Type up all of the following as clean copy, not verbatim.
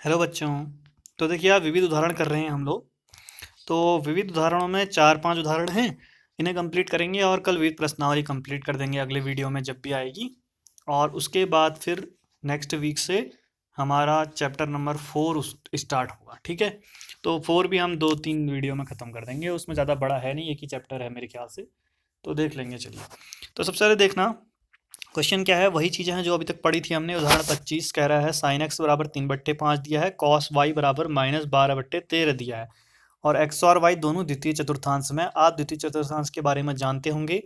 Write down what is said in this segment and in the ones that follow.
Hello बच्चों। तो देखिए आप विविध उदाहरण कर रहे हैं हम लोग। तो विविध उदाहरणों में 4-5 उदाहरण हैं। इन्हें कंप्लीट करेंगे और कल विविध प्रश्नावली कंप्लीट कर देंगे अगले वीडियो में जब भी आएगी। और उसके बाद फिर नेक्स्ट वीक से हमारा चैप्टर नंबर 4 स्टार्ट होगा। ठीक है। तो 4 भी हम 2-3 वीडियो में ख़त्म कर देंगे। उसमें ज़्यादा बड़ा है नहीं, एक ही चैप्टर है मेरे ख्याल से। तो देख लेंगे। चलिए, तो सबसे पहले देखना क्वेश्चन क्या है। वही चीज़ें हैं जो अभी तक पढ़ी थी हमने। उदाहरण 25 कह रहा है साइन एक्स बराबर 3/5 दिया है, कॉस वाई बराबर -12/13 दिया है और एक्स और वाई दोनों द्वितीय चतुर्थांश में। आप द्वितीय चतुर्थांश के बारे में जानते होंगे।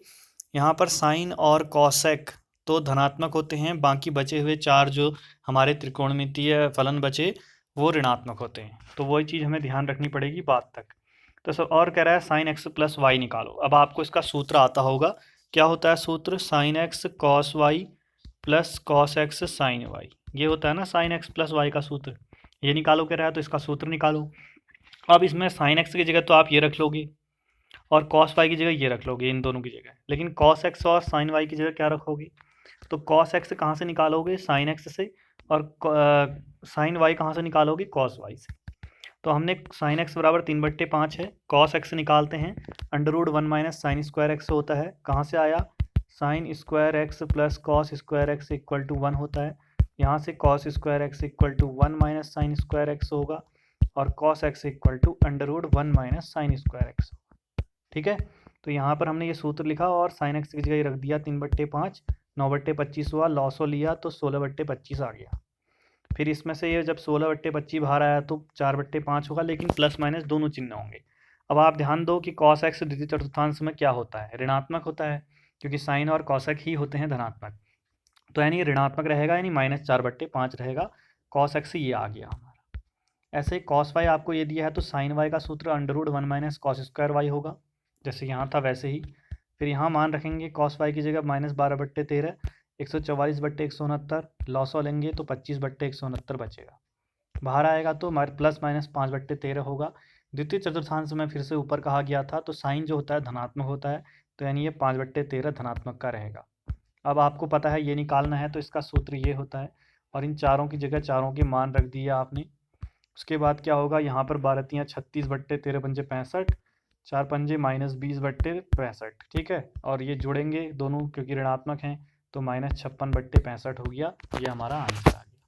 यहाँ पर साइन और कॉसेक तो धनात्मक होते हैं, बाकी बचे हुए 4 जो हमारे त्रिकोणमितीय फलन बचे वो ऋणात्मक होते हैं। तो वही चीज़ हमें ध्यान रखनी पड़ेगी बात तक। तो सब और कह रहा है साइन एक्स प्लस वाई निकालो। अब आपको इसका सूत्र आता होगा। क्या होता है सूत्र? Sine X cos Y plus cos X sine Y. ये होता है ना साइन एक्स प्लस वाई का सूत्र। ये निकालो कह रहा है तो इसका सूत्र निकालो। अब इसमें साइन एक्स की जगह तो आप ये रख लोगे और कॉस वाई की जगह ये रख लोगे, इन दोनों की जगह। लेकिन कॉस एक्स और साइन वाई की जगह क्या रखोगे? तो कॉस एक्स कहाँ से निकालोगे? साइन एक्स से। और साइन वाई कहाँ से निकालोगे? कॉस वाई से। तो हमने साइन एक्स बराबर 3/5 है, कॉस एक्स निकालते हैं। Under root 1 minus sine square x होता है। कहाँ से आया? Sine square x plus cos square x equal to 1 होता है। यहाँ से cos square x equal to 1 minus sine square x होगा और cos x equal to under root 1 minus sine square x. ठीक है। तो यहाँ पर हमने ये सूत्र लिखा और साइन एक्स की जगह रख दिया 3/5। 9/25 हुआ, लॉसो लिया तो 16/25 आ गया। फिर इसमें से ये जब 16/25 बाहर आया तो 4/5 होगा, लेकिन प्लस माइनस दोनों चिन्ह होंगे। अब आप ध्यान दो कि कॉस एक्स द्वितीय चतुर्थांश में क्या होता है? ऋणात्मक होता है, क्योंकि साइन और कॉसेक ही होते हैं धनात्मक। तो यानी ऋणात्मक रहेगा, यानी -4/5 रहेगा। कॉस एक्स ये आ गया हमारा। ऐसे कॉस वाई आपको ये दिया है तो साइन वाई का सूत्र under root 1 minus cos square y होगा, जैसे यहाँ था वैसे ही। फिर यहाँ मान रखेंगे कॉस वाई की जगह -12/13, 144/169, लॉसो लेंगे तो 25/169 बचेगा। बाहर आएगा तो प्लस माइनस 5/13 होगा। द्वितीय चतुर्थांश में फिर से ऊपर कहा गया था तो साइन जो होता है धनात्मक होता है, तो यानी ये 5/13 धनात्मक का रहेगा। अब आपको पता है ये निकालना है तो इसका सूत्र ये होता है और इन चारों की जगह चारों के मान रख दिए आपने। उसके बाद क्या होगा? यहाँ पर 12×3 36/13 पंजे 65, 4 पंजे -20/65। ठीक है। और ये जुड़ेंगे दोनों क्योंकि ऋणात्मक हैं तो -56/65 हो गया। ये हमारा आंसर आ गया।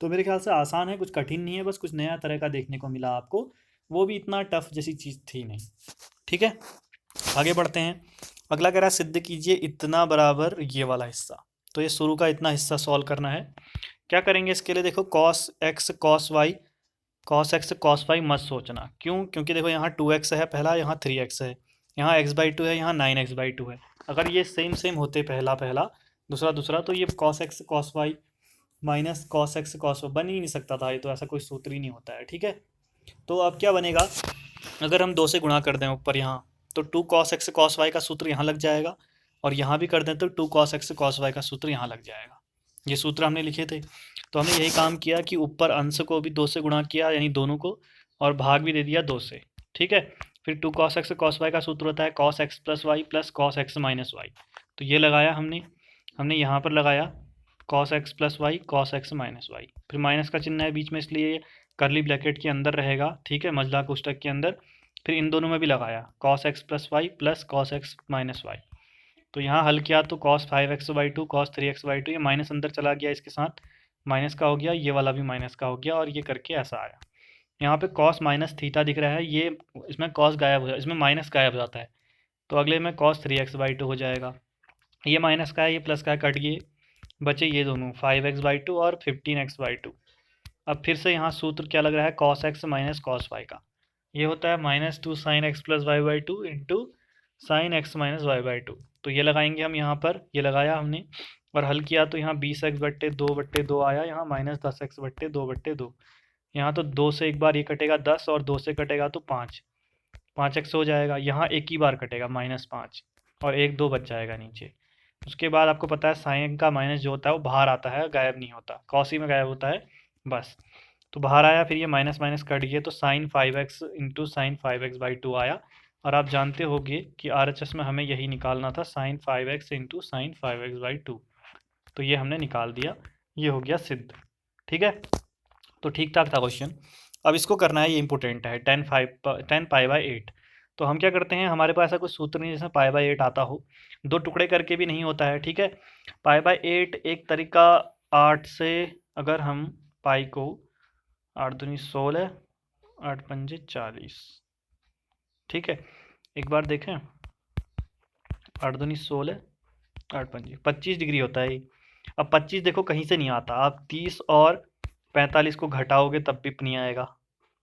तो मेरे ख्याल से आसान है, कुछ कठिन नहीं है, बस कुछ नया तरह का देखने को मिला आपको। वो भी इतना टफ जैसी चीज़ थी नहीं। ठीक है। आगे बढ़ते हैं। अगला कह रहा है सिद्ध कीजिए इतना बराबर ये वाला हिस्सा। तो ये शुरू का इतना हिस्सा सॉल्व करना है। क्या करेंगे इसके लिए? देखो cos x cos y, cos x cos y मत सोचना। क्यों? क्योंकि देखो यहाँ 2x है पहला, यहाँ 3x है, यहाँ x/2 है, यहाँ 9x/2 है। अगर ये सेम सेम होते पहला पहला दूसरा दूसरा तो ये cos x cos y minus cos x cos y बन ही नहीं सकता था। ये तो ऐसा कोई सूत्र ही नहीं होता है। ठीक है। तो अब क्या बनेगा? अगर हम 2 से गुणा कर दें ऊपर यहाँ तो 2 कॉस एक्स कॉस वाई का सूत्र यहाँ लग जाएगा और यहाँ भी कर दें तो 2 कॉस एक्स कॉस वाई का सूत्र यहाँ लग जाएगा। ये सूत्र हमने लिखे थे। तो हमने यही काम किया कि ऊपर अंश को भी 2 से गुणा किया यानी दोनों को, और भाग भी दे दिया 2 से। ठीक है। फिर 2 कॉस एक्स कॉस वाई का सूत्र होता है cos x plus y plus cos x minus y. तो ये लगाया हमने हमने यहाँ पर लगाया cos x plus y cos x minus y. फिर माइनस का चिन्ह है बीच में इसलिए करली ब्रैकेट के अंदर रहेगा। ठीक है, मझला कोष्ठक के अंदर। फिर इन दोनों में भी लगाया cos x plus y plus cos x minus y. तो यहाँ हल किया तो कॉस 5x/2 कॉस 3x/2, ये माइनस अंदर चला गया इसके साथ, माइनस का हो गया, ये वाला भी माइनस का हो गया और ये करके ऐसा आया। यहाँ पे कॉस माइनस थीटा दिख रहा है, ये इसमें कॉस गायब हो जाता है, इसमें माइनस गायब हो जाता है तो अगले में कॉस 3x/2 हो जाएगा। ये माइनस का है, ये प्लस का है, कट गए, बचे ये दोनों 5x/2 और 15x/2। अब फिर से यहाँ सूत्र क्या लग रहा है? Cos x minus cos y का। ये होता है -2 sine x plus y/2 into sine x minus y/2। तो ये लगाएंगे हम यहाँ पर, ये लगाया हमने और हल किया तो यहाँ 20x/2/2 आया, यहाँ -10x/2/2। यहाँ तो 2 से एक बार ये कटेगा 10 और 2 से कटेगा तो 5x हो जाएगा। यहाँ एक ही बार कटेगा -5 और 1 2 बच जाएगा नीचे। उसके बाद आपको पता है साइन का माइनस जो होता है वो बाहर आता है, गायब नहीं होता, कॉस ही में गायब होता है बस। तो बाहर आया, फिर ये माइनस माइनस कट गए तो sign 5x into sine 5x/2 आया। और आप जानते होंगे कि RHS में हमें यही निकालना था, sign 5x into sine 5x/2। तो ये हमने निकाल दिया, ये हो गया सिद्ध। ठीक है। तो ठीक ठाक था क्वेश्चन। अब इसको करना है, ये इंपॉर्टेंट है, 10 पाई/8। तो हम क्या करते हैं, हमारे पास ऐसा कोई सूत्र नहीं जिसमें पाई/8 आता हो, दो टुकड़े करके भी नहीं होता है, ठीक है। पाई/8 एक तरीका 8 से, अगर हम पाई को 8 दूनी 16, 8 पंजे 40, ठीक है। एक बार देखें, 8 दूनी 16, 8 पंजे 25 डिग्री होता है ये। अब 25 देखो कहीं से नहीं आता, आप 30 और 45 को घटाओगे तब भी नहीं आएगा,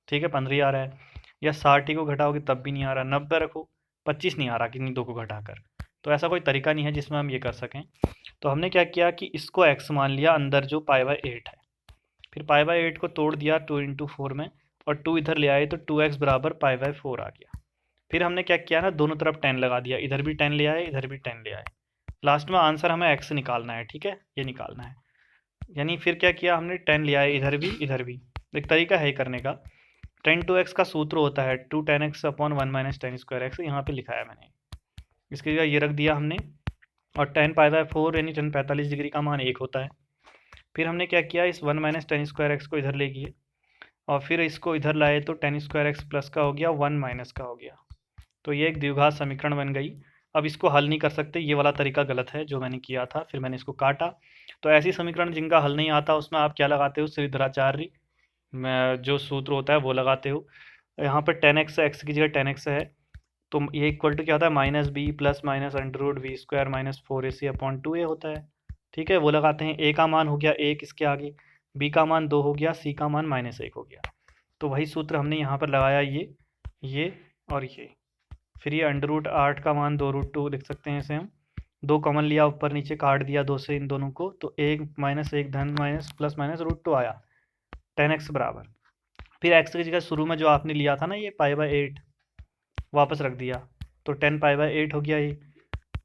ठीक है, 15 आ रहा है। या 60 को घटाओगे तब भी नहीं आ रहा, 90 रखो, 25 नहीं आ रहा किन्हीं दो को घटाकर। तो ऐसा कोई तरीका नहीं है जिसमें हम ये कर सकें। तो हमने क्या किया कि इसको x मान लिया अंदर जो पाई/8 है, फिर पाई/8 को तोड़ दिया 2 इंटू 4 में, और 2 इधर ले आए तो 2x बराबर पाई/4 आ गया। फिर हमने क्या किया ना, दोनों तरफ 10 लगा दिया, इधर भी 10 ले आए, इधर भी 10 ले आए। लास्ट में आंसर हमें x निकालना है, ठीक है, ये निकालना है। यानी फिर क्या किया हमने, 10 ले आए, इधर भी इधर भी। एक तरीका है करने का, 10 to x का सूत्र होता है 2 tan x upon 1 minus ten square x, यहाँ पे लिखा है मैंने, इसकी जगह ये रख दिया हमने। और 10 पाई/4 यानी 10 45 डिग्री का मान 1 होता है। फिर हमने क्या किया, इस 1 माइनस टेन स्क्वायर एक्स को इधर ले गए, और फिर इसको इधर लाए तो 10 स्क्वायर एक्स प्लस का हो गया, 1 माइनस का हो गया। तो ये एक द्विघात समीकरण बन गई। अब इसको हल नहीं कर सकते, ये वाला तरीका गलत है जो मैंने किया था, फिर मैंने इसको काटा। तो ऐसी समीकरण जिनका हल नहीं आता उसमें आप क्या लगाते हो, श्रीधराचार्य में जो सूत्र होता है वो लगाते हो। यहाँ पर 10x, एक्स की जगह 10x है, तो ये इक्वल टू क्या होता है, -b plus minus √v² minus 4ac upon 2a होता है, ठीक है। वो लगाते हैं, a का मान हो गया 1 इसके आगे, b का मान 2 हो गया, c का मान -1 हो गया। तो वही सूत्र हमने यहाँ पर लगाया, ये और ये। फिर ये √8 का मान 2√2 लिख सकते हैं इसे हम, 2 कॉमन लिया, ऊपर नीचे काट दिया 2 से इन दोनों को, तो 1 माइनस 1 धन माइनस प्लस माइनस √2 आया, 10x बराबर। फिर x की जगह शुरू में जो आपने लिया था ना ये पाई/8, वापस रख दिया, तो 10 पाई/8 हो गया ये,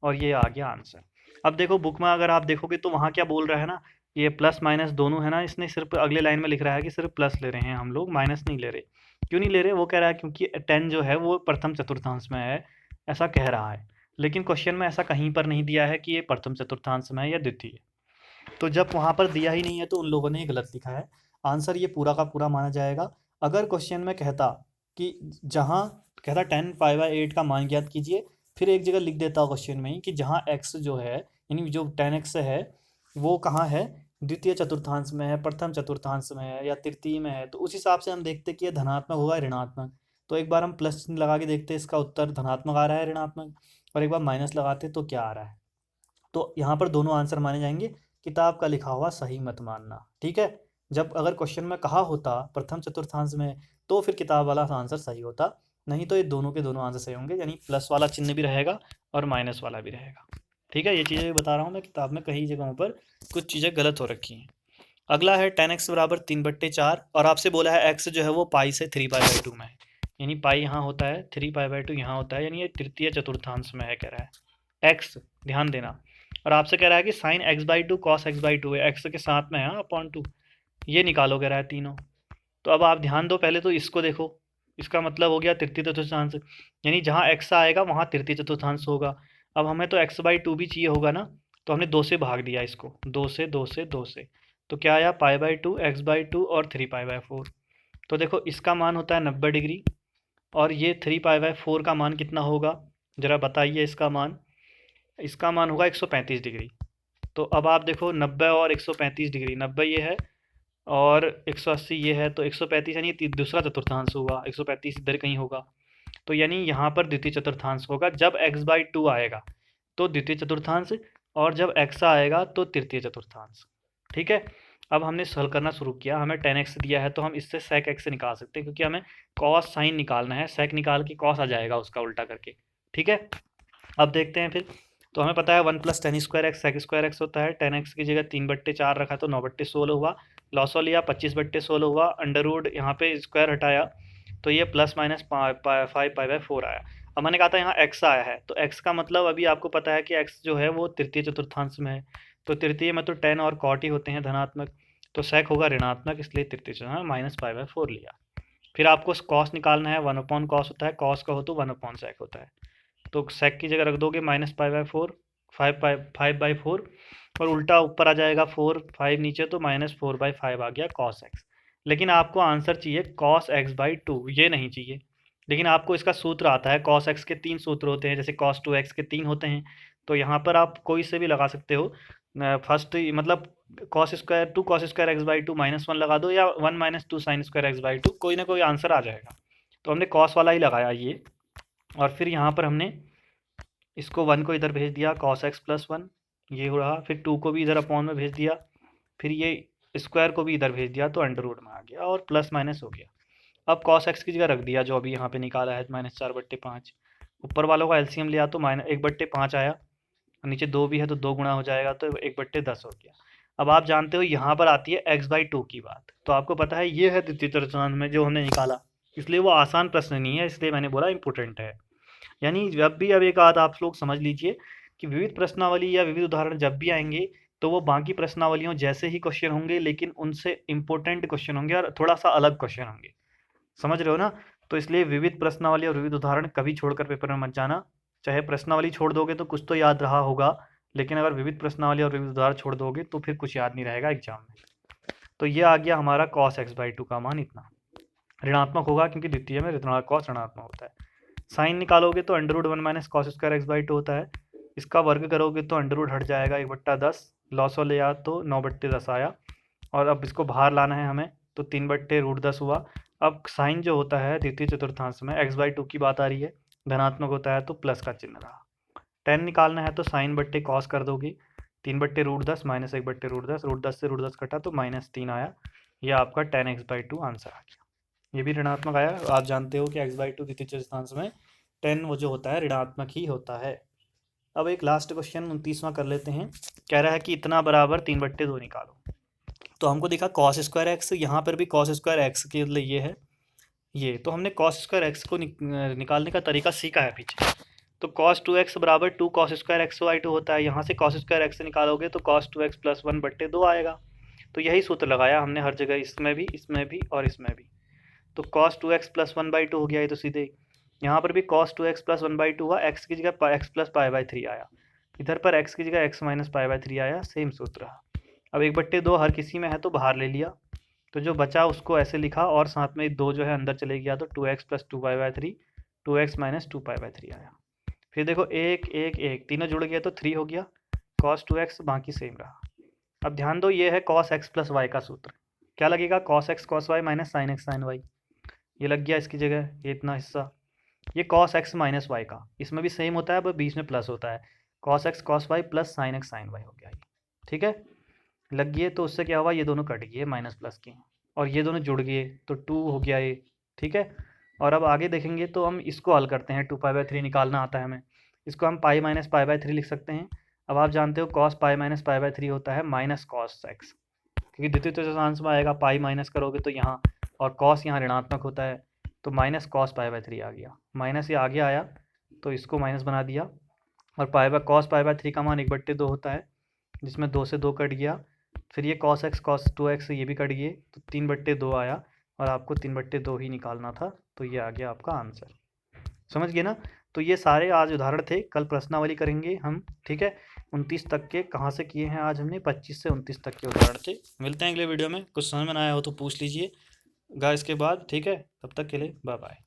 और ये आ गया आंसर। अब देखो बुक में अगर आप देखोगे तो वहाँ क्या बोल रहा है ना, ये प्लस माइनस दोनों है ना, इसने सिर्फ अगले लाइन में लिख रहा है कि सिर्फ प्लस ले रहे हैं हम लोग, माइनस नहीं ले रहे। क्यों नहीं ले रहे, वो कह रहा है क्योंकि 10 जो है वो प्रथम चतुर्थांश में है, ऐसा कह रहा है। लेकिन क्वेश्चन में ऐसा कहीं पर नहीं दिया है कि ये प्रथम चतुर्थांश में है या द्वितीय। तो जब वहाँ पर दिया ही नहीं है तो उन लोगों ने ये गलत लिखा है, आंसर ये पूरा का पूरा माना जाएगा। अगर क्वेश्चन में कहता कि जहाँ कहता 10 पाई/8 का मान ज्ञात कीजिए, फिर एक जगह लिख देता क्वेश्चन में ही कि जहाँ x जो है, यानी जो 10x है वो कहाँ है, द्वितीय चतुर्थांश में है, प्रथम चतुर्थांश में है या तृतीय में है, तो उस हिसाब से हम देखते कि ये धनात्मक होगा ऋणात्मक। तो एक बार हम प्लस चिन्ह लगा के देखते इसका उत्तर धनात्मक आ रहा है ऋणात्मक, और एक बार माइनस लगाते तो क्या आ रहा है। तो यहाँ पर दोनों आंसर माने जाएंगे, किताब का लिखा हुआ सही मत मानना, ठीक है। जब अगर क्वेश्चन में कहा होता प्रथम चतुर्थांश में तो फिर किताब वाला आंसर सही होता, नहीं तो ये दोनों के दोनों आंसर सही होंगे, यानी प्लस वाला चिन्ह भी रहेगा और माइनस वाला भी रहेगा, ठीक है। ये चीज़ें बता रहा हूँ मैं, किताब में कई जगहों पर कुछ चीज़ें गलत हो रखी हैं। अगला है 10x बराबर 3/4, और आपसे बोला है x जो है वो पाई से 3 पाई/2 में है, यानी पाई यहाँ होता है, 3 पाई/2 यहाँ होता है, यानी ये तृतीय चतुर्थांश में है कह रहा है। x ध्यान देना, और आपसे कह रहा है कि साइन x/2 कॉस x/2 है, x के साथ में है अपॉन 2, ये निकालो कह रहा है तीनों। तो अब आप ध्यान दो, पहले तो इसको देखो, इसका मतलब हो गया तृतीय चतुर्थांश, यानी जहाँ x आएगा वहाँ तृतीय चतुर्थांश होगा। अब हमें तो x/2 भी चाहिए होगा ना, तो हमने 2 से भाग दिया इसको, 2 से 2 से 2 से, तो क्या आया पाई/2 x/2 और 3 पाई/4। तो देखो इसका मान होता है 90 डिग्री, और ये 3 पाई/4 का मान कितना होगा, ज़रा बताइए इसका मान होगा 135 डिग्री। तो अब आप देखो 90 और 135 डिग्री, 90 ये है और 180 ये है, तो 135 यानी दूसरा चतुर्थांश होगा, 135 इधर कहीं होगा, तो यानी यहाँ पर द्वितीय चतुर्थांश होगा। जब x/2 आएगा तो द्वितीय चतुर्थांश, और जब x आएगा तो तृतीय चतुर्थांश, ठीक है। अब हमने हल करना शुरू किया, हमें 10x दिया है तो हम इससे sec x निकाल सकते हैं, क्योंकि हमें cos साइन निकालना है, sec निकाल के cos आ जाएगा उसका उल्टा करके, ठीक है। अब देखते हैं फिर, तो हमें पता है 1 + tan² x sec² x होता है, 10x की जगह 3/4 रखा तो 9/16 हुआ, लॉसो लिया 25/16 हुआ, अंडर रूट यहाँ पे स्क्वायर हटाया तो ये प्लस माइनस 5 पाई/4 आया। अब मैंने कहा था यहाँ x आया है, तो x का मतलब अभी आपको पता है कि x जो है वो तृतीय चतुर्थांश में है, तो तृतीय में तो tan और cot ही होते हैं धनात्मक, तो sec होगा ऋणात्मक, इसलिए तृतीय चतुर्थांश -π/4 लिया। फिर आपको cos निकालना है, 1/cos होता है, cos का हो तो 1/sec होता है, तो sec की जगह रख दोगे -π/4, 5/4, और उल्टा ऊपर आ जाएगा 4, 5 नीचे, तो -4/5 आ गया cos x। लेकिन आपको आंसर चाहिए cos x/2, ये नहीं चाहिए। लेकिन आपको इसका सूत्र आता है, cos x के 3 सूत्र होते हैं, जैसे cos 2x के 3 होते हैं। तो यहाँ पर आप कोई से भी लगा सकते हो। फर्स्ट मतलब cos square 2 cos square x/2 -1 लगा दो, या 1 - 2 sin स्क्वायर x/2, कोई ना कोई आंसर आ जाएगा। तो हमने cos वाला ही लगाया ये, और फिर यहाँ पर हमने इसको 1 को इधर भेज दिया, cos x + 1 ये हो रहा, फिर 2 को भी इधर अपॉन में भेज दिया, फिर ये स्क्वायर को भी इधर भेज दिया, तो अंडर रूट में आ गया और प्लस माइनस हो गया। अब cos x की जगह रख दिया जो अभी यहाँ पे निकाला है, -4/5। ऊपर वालों का एलसीएम लिया तो -1/5 आया, नीचे 2 भी है तो 2 गुणा हो जाएगा, तो 1/10 हो गया। अब आप जानते हो यहाँ पर आती है x/2 की बात, तो आपको पता है ये है द्वितीय चतुर्थांश में जो हमने निकाला, इसलिए वो आसान प्रश्न नहीं है, इसलिए मैंने बोला इंपॉर्टेंट है। यानी जब भी अब एक बात आप लोग समझ लीजिए कि विविध प्रश्नावली या विविध उदाहरण जब भी आएंगे तो वो बाकी प्रश्नावलियों जैसे ही क्वेश्चन होंगे, लेकिन उनसे इम्पोर्टेंट क्वेश्चन होंगे और थोड़ा सा अलग क्वेश्चन होंगे। समझ रहे हो ना? तो इसलिए विविध प्रश्नावली और विविध उदाहरण कभी छोड़कर पेपर में मत जाना। चाहे प्रश्नावली छोड़ दोगे तो कुछ तो याद रहा होगा, लेकिन अगर विविध प्रश्नावली और विविध उदाहरण छोड़ दोगे तो फिर कुछ याद नहीं रहेगा एग्जाम में। तो ये आ गया हमारा cos x/2 का मान इतना ऋणात्मक होगा, क्योंकि द्वितीय में cos ऋणात्मक होता है। साइन निकालोगे तो √1 - cos स्क्वायर x/2 होता है। इसका वर्ग करोगे तो अंडर रूट हट जाएगा, 1/10 लॉस वाले याद तो 9/10 आया, और अब इसको बाहर लाना है हमें, तो 3/√10 हुआ। अब साइन जो होता है द्वितीय चतुर्थांश में x/2 की बात आ रही है, धनात्मक होता है तो प्लस का चिन्ह रहा। tan निकालना है तो साइन बट्टे कॉस कर दोगे, 3/√10 - 1/√10, √10 से √10 कटा तो -3 आया। यह आपका tan x/2 आंसर आ गया। ये भी ऋणात्मक आया। आप जानते हो कि x/2 द्वितीय चतुर्थांश में tan वो जो होता है ऋणात्मक ही होता है। अब एक लास्ट क्वेश्चन 29वां कर लेते हैं। कह रहा है कि इतना बराबर 3/2 निकालो। तो हमको दिखा cos स्क्वायर एक्स, यहाँ पर भी cos स्क्वायर एक्स के लिए ये है ये, तो हमने cos स्क्वायर एक्स को निकालने का तरीका सीखा है पीछे। तो cos 2x बराबर 2 cos स्क्वायर x/2 होता है। यहाँ से cos स्क्वायर एक्स से निकालोगे तो cos 2x + 1/2 आएगा। तो यही सूत्र लगाया हमने हर जगह, इसमें भी और इसमें भी। तो cos 2x + 1/2 हो गया, ये तो सीधे। यहाँ पर भी cos 2x + 1/2 हुआ, x की जगह x + π/3 आया, इधर पर x की जगह x - π/3 आया, सेम सूत्र। अब 1/2 हर किसी में है तो बाहर ले लिया, तो जो बचा उसको ऐसे लिखा, और साथ में 2 जो है अंदर चले गया, तो 2x + 2π/3 2x - 2π/3 आया। फिर देखो 1 1 1 तीनों जुड़ गए तो 3 हो गया, cos 2x बाकी सेम रहा। अब ध्यान दो, ये है cos x + y का सूत्र। क्या लगेगा? cos x cos y - sin x sin y, ये लग गया इसकी जगह, ये इतना हिस्सा। ये cos x - y का, इसमें भी सेम होता है, पर बीच में प्लस होता है, cos x cos y + sin x sin y हो गया ये। ठीक है, लग गए, तो उससे क्या हुआ, ये दोनों कट गए माइनस प्लस के, और ये दोनों जुड़ गए तो 2 हो गया ये। ठीक है, और अब आगे देखेंगे तो हम इसको हल करते हैं। 2π/3 निकालना आता है हमें, इसको हम π - π/3 लिख सकते हैं। अब आप जानते हो cos π - π/3 होता है -cos x, क्योंकि द्वितीय चतुर्थांश में आएगा, पाई माइनस करोगे तो यहाँ, और cos यहाँ ऋणात्मक होता है, तो -cos π/3 आ गया। माइनस ये आगे आया तो इसको माइनस बना दिया, और cos π/3 का मान 1/2 होता है, जिसमें 2 से 2 कट गया। फिर ये cos x cos 2x ये भी कट गए, तो 3/2 आया, और आपको 3/2 ही निकालना था, तो ये आ गया आपका आंसर। समझ गए ना? तो ये सारे आज उदाहरण थे, कल प्रश्नावली करेंगे हम। ठीक है, 29 तक के कहाँ से किए हैं आज हमने, 25 से 29 तक के उदाहरण थे। मिलते हैं अगले वीडियो में, कुछ समझ में ना आया हो तो पूछ लीजिएगा इसके बाद। ठीक है, तब तक के लिए बाय बाय।